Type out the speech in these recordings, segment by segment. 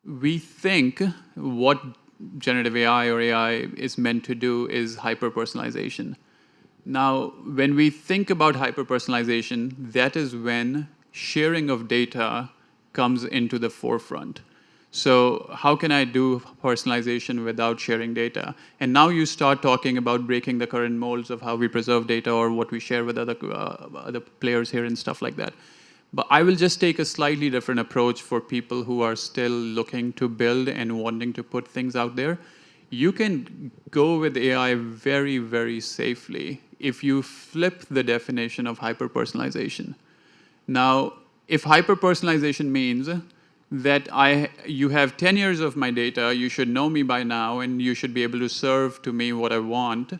we think what generative AI or AI is meant to do is hyper-personalization. Now, when we think about hyper-personalization, that is when sharing of data comes into the forefront. So how can I do personalization without sharing data? And now you start talking about breaking the current molds of how we preserve data or what we share with other players here and stuff like that. But I will just take a slightly different approach for people who are still looking to build and wanting to put things out there. You can go with AI very, very safely if you flip the definition of hyper-personalization. Now, if hyper-personalization means that you have 10 years of my data, you should know me by now, and you should be able to serve to me what I want,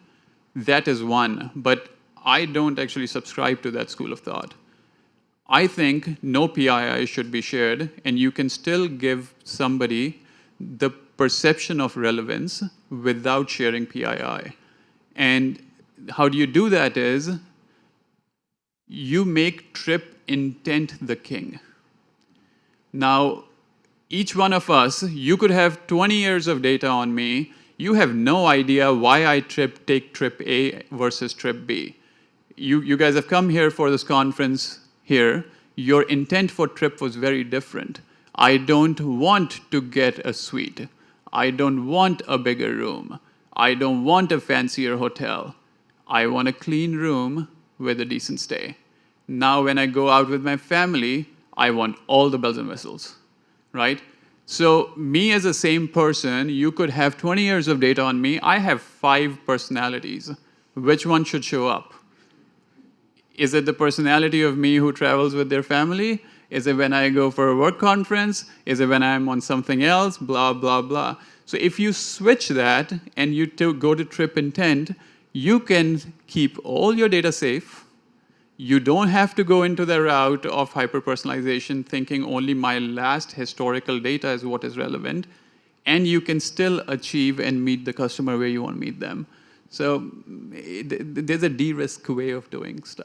that is one. But I don't actually subscribe to that school of thought. I think no PII should be shared, and you can still give somebody the perception of relevance without sharing PII. And how do you do that is you make trip intent the king. Now, each one of us, you could have 20 years of data on me. You have no idea why I take trip A versus trip B. You guys have come here for this conference here. Your intent for trip was very different. I don't want to get a suite. I don't want a bigger room. I don't want a fancier hotel. I want a clean room with a decent stay. Now, when I go out with my family, I want all the bells and whistles, right? So me as the same person, you could have 20 years of data on me. I have 5 personalities. Which one should show up? Is it the personality of me who travels with their family? Is it when I go for a work conference? Is it when I'm on something else? Blah, blah, blah. So if you switch that and you go to trip intent, you can keep all your data safe. You don't have to go into the route of hyper-personalization, thinking only my last historical data is what is relevant. And you can still achieve and meet the customer where you want to meet them. So there's a de-risk way of doing stuff.